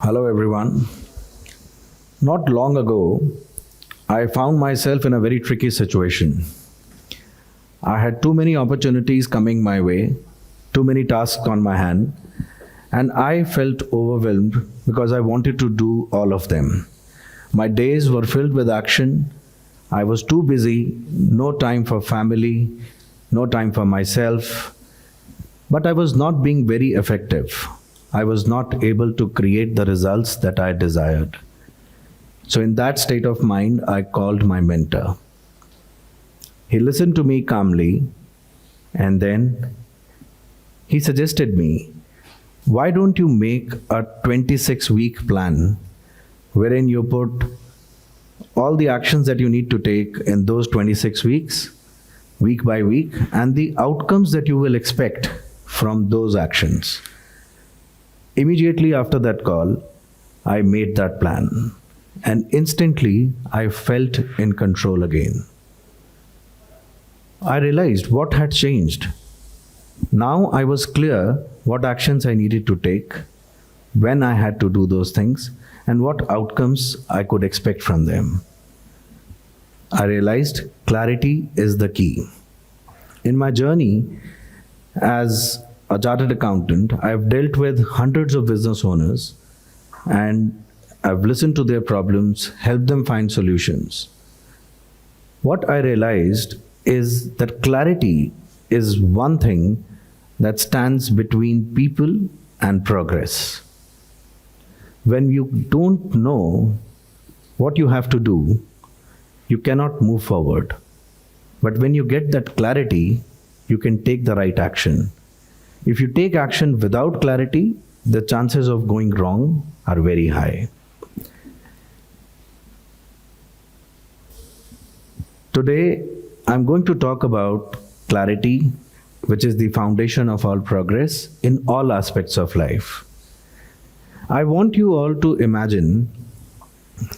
Hello, everyone. Not long ago, I found myself in a very tricky situation. I had too many opportunities coming my way, too many tasks on my hand, and I felt overwhelmed because I wanted to do all of them. My days were filled with action. I was too busy, no time for family, no time for myself, but I was not being very effective. I was not able to create the results that I desired. So, in that state of mind, I called my mentor. He listened to me calmly and then he suggested me, why don't you make a 26-week plan wherein you put all the actions that you need to take in those 26 weeks, week by week, and the outcomes that you will expect from those actions. Immediately after that call, I made that plan, and instantly I felt in control again. I realized what had changed. Now I was clear what actions I needed to take, when I had to do those things, and what outcomes I could expect from them. I realized clarity is the key. In my journey as a chartered accountant, I've dealt with hundreds of business owners and I've listened to their problems, helped them find solutions. What I realized is that clarity is one thing that stands between people and progress. When you don't know what you have to do, you cannot move forward. But when you get that clarity, you can take the right action. If you take action without clarity, the chances of going wrong are very high. Today, I'm going to talk about clarity, which is the foundation of all progress in all aspects of life. I want you all to imagine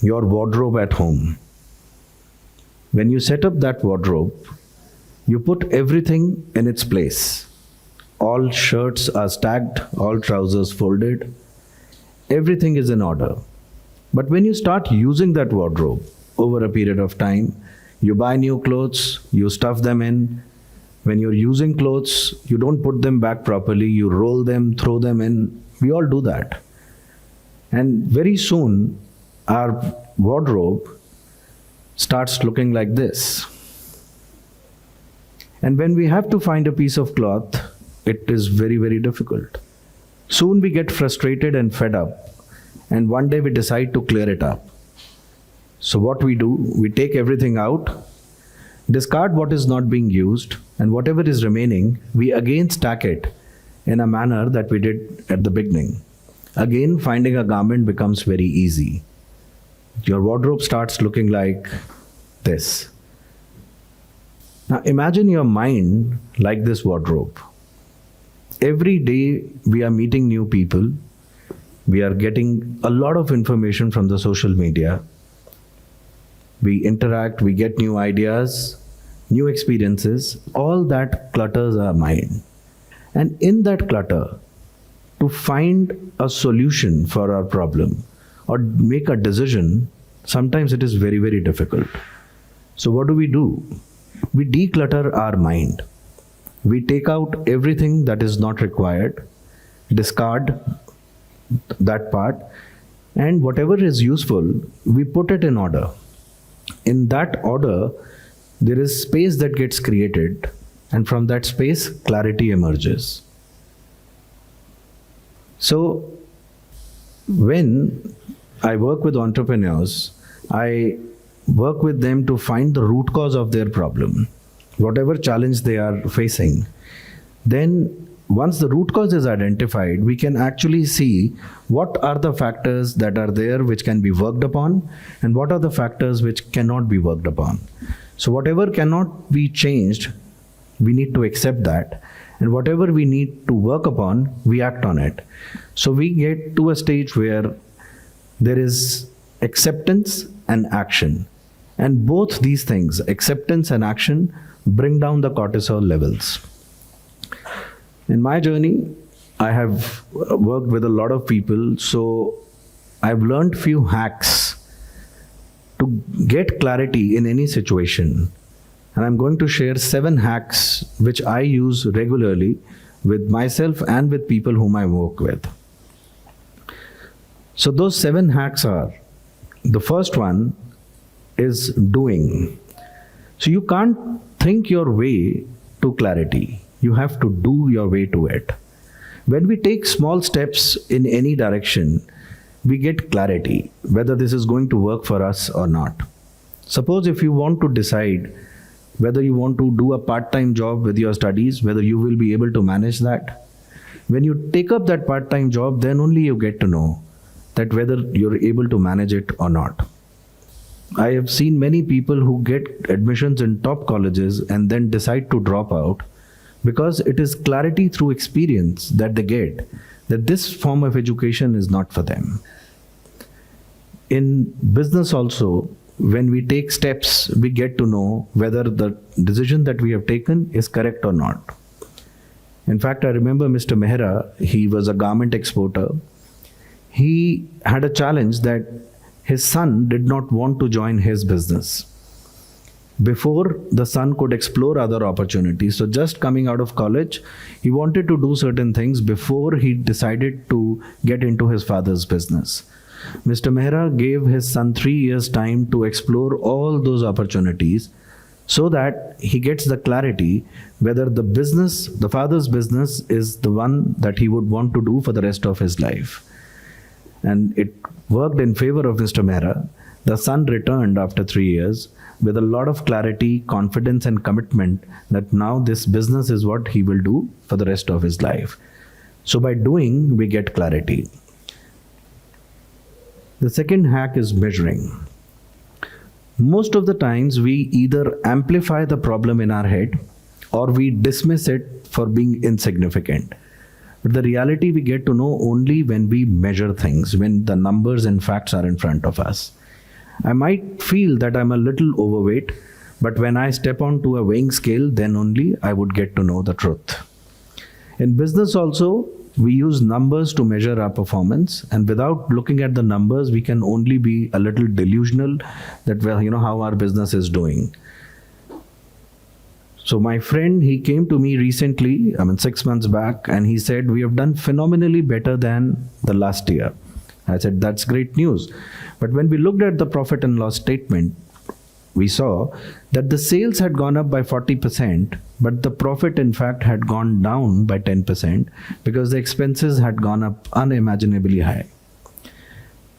your wardrobe at home. When you set up that wardrobe, you put everything in its place. All shirts are stacked, all trousers folded. Everything is in order. But when you start using that wardrobe over a period of time, you buy new clothes, you stuff them in. When you're using clothes, you don't put them back properly, you roll them, throw them in. We all do that. And very soon, our wardrobe starts looking like this. And when we have to find a piece of cloth, it is very, very difficult. Soon we get frustrated and fed up, and one day we decide to clear it up. So what we do, we take everything out, discard what is not being used, and whatever is remaining, we again stack it in a manner that we did at the beginning. Again, finding a garment becomes very easy. Your wardrobe starts looking like this. Now imagine your mind like this wardrobe. Every day we are meeting new people. We are getting a lot of information from the social media. We interact, we get new ideas, new experiences. All that clutters our mind. And in that clutter, to find a solution for our problem or make a decision, sometimes it is very, very difficult. So what do? We declutter our mind. We take out everything that is not required, discard that part, and whatever is useful, we put it in order. In that order, there is space that gets created, and from that space, clarity emerges. So, when I work with entrepreneurs, I work with them to find the root cause of their problem, whatever challenge they are facing. Then once the root cause is identified, we can actually see what are the factors that are there which can be worked upon and what are the factors which cannot be worked upon. So whatever cannot be changed, we need to accept that, and whatever we need to work upon, we act on it. So we get to a stage where there is acceptance and action. And both these things, acceptance and action, bring down the cortisol levels. In my journey, I have worked with a lot of people, so I've learned few hacks to get clarity in any situation. And I'm going to share 7 hacks which I use regularly with myself and with people whom I work with. So those 7 hacks are, the first one is doing. So you can't think your way to clarity. You have to do your way to it. When we take small steps in any direction, we get clarity whether this is going to work for us or not. Suppose if you want to decide whether you want to do a part-time job with your studies, whether you will be able to manage that. When you take up that part-time job, then only you get to know that whether you're able to manage it or not. I have seen many people who get admissions in top colleges and then decide to drop out because it is clarity through experience that they get that this form of education is not for them. In business also, when we take steps, we get to know whether the decision that we have taken is correct or not. In fact, I remember Mr. Mehra, he was a garment exporter. He had a challenge that his son did not want to join his business. Before the son could explore other opportunities, so just coming out of college, he wanted to do certain things before he decided to get into his father's business. Mr. Mehra gave his son 3 years time to explore all those opportunities so that he gets the clarity whether the business, the father's business, is the one that he would want to do for the rest of his life. And it worked in favor of Mr. Mehra. The son returned after 3 years with a lot of clarity, confidence and commitment that now this business is what he will do for the rest of his life. So by doing, we get clarity. The second hack is measuring. Most of the times we either amplify the problem in our head or we dismiss it for being insignificant. But the reality we get to know only when we measure things, when the numbers and facts are in front of us. I might feel that I'm a little overweight, but when I step onto a weighing scale, then only I would get to know the truth. In business also, we use numbers to measure our performance, and without looking at the numbers, we can only be a little delusional that, well, how our business is doing. So my friend, he came to me recently, 6 months back, and he said, we have done phenomenally better than the last year. I said, that's great news. But when we looked at the profit and loss statement, we saw that the sales had gone up by 40%, but the profit in fact had gone down by 10% because the expenses had gone up unimaginably high.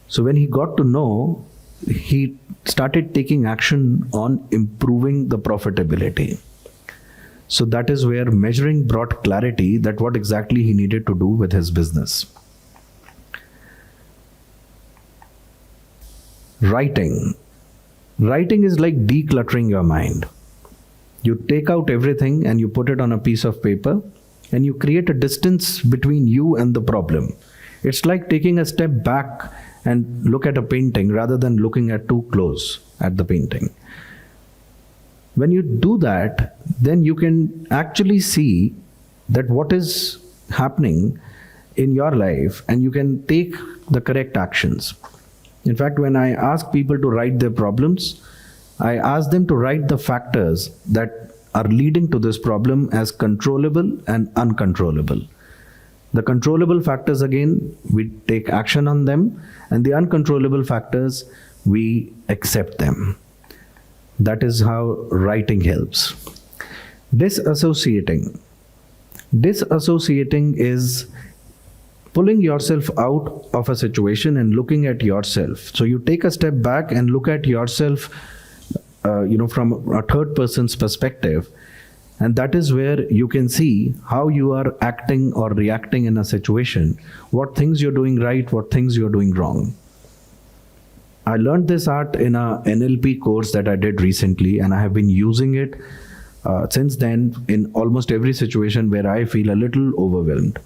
So when he got to know, he started taking action on improving the profitability. So that is where measuring brought clarity that what exactly he needed to do with his business. Writing. Writing is like decluttering your mind. You take out everything and you put it on a piece of paper and you create a distance between you and the problem. It's like taking a step back and look at a painting rather than looking at too close at the painting. When you do that, then you can actually see that what is happening in your life and you can take the correct actions. In fact, when I ask people to write their problems, I ask them to write the factors that are leading to this problem as controllable and uncontrollable. The controllable factors, again, we take action on them, and the uncontrollable factors, we accept them. That is how writing helps. Disassociating. Disassociating is pulling yourself out of a situation and looking at yourself. So you take a step back and look at yourself, from a third person's perspective. And that is where you can see how you are acting or reacting in a situation, what things you're doing right, what things you're doing wrong. I learned this art in a NLP course that I did recently, and I have been using it since then in almost every situation where I feel a little overwhelmed.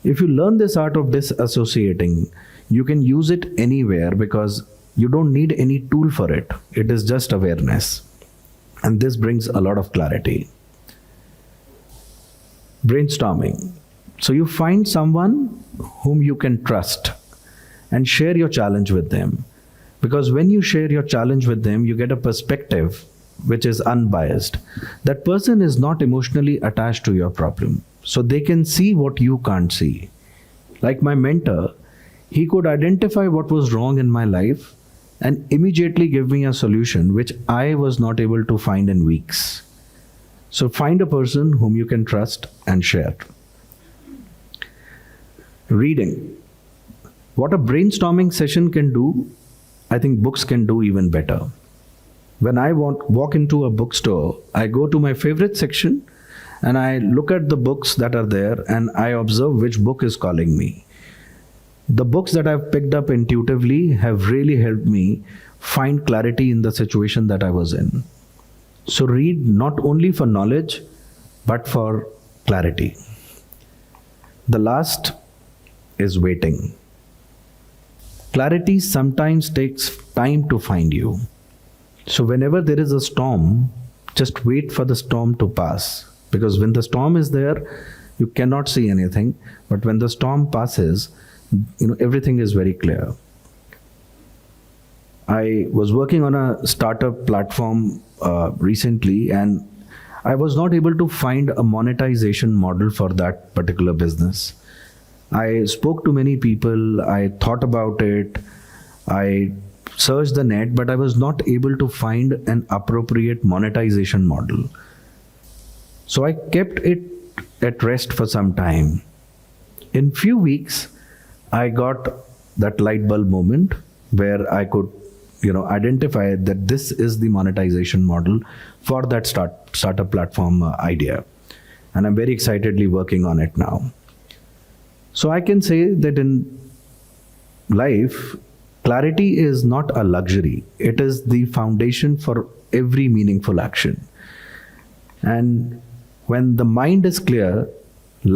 If you learn this art of disassociating, you can use it anywhere because you don't need any tool for it. It is just awareness. And this brings a lot of clarity. Brainstorming. So you find someone whom you can trust and share your challenge with them. Because when you share your challenge with them, you get a perspective which is unbiased. That person is not emotionally attached to your problem, so they can see what you can't see. Like my mentor, he could identify what was wrong in my life and immediately give me a solution which I was not able to find in weeks. So find a person whom you can trust and share. Reading. What a brainstorming session can do, I think books can do even better. When I walk into a bookstore, I go to my favorite section and I look at the books that are there and I observe which book is calling me. The books that I've picked up intuitively have really helped me find clarity in the situation that I was in. So read not only for knowledge, but for clarity. The last is waiting. Clarity sometimes takes time to find you. So whenever there is a storm, just wait for the storm to pass. Because when the storm is there, you cannot see anything. But when the storm passes, everything is very clear. I was working on a startup platform recently, and I was not able to find a monetization model for that particular business. I spoke to many people, I thought about it, I searched the net, but I was not able to find an appropriate monetization model. So I kept it at rest for some time. In few weeks, I got that light bulb moment where I could identify that this is the monetization model for that startup platform idea. And I'm very excitedly working on it now. So I can say that in life, clarity is not a luxury. It is the foundation for every meaningful action. And when the mind is clear,